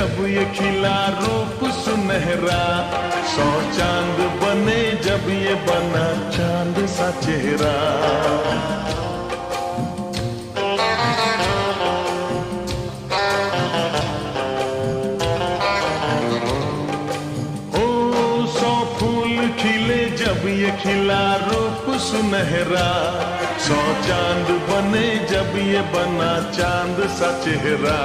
जब ये खिला रूप सुनहरा, 100 चांद बने जब ये बना चांद सा चेहरा। ओ 100 फूल खिले जब ये खिला रूप सुनहरा, 100 चांद बने जब ये बना चांद सा चेहरा।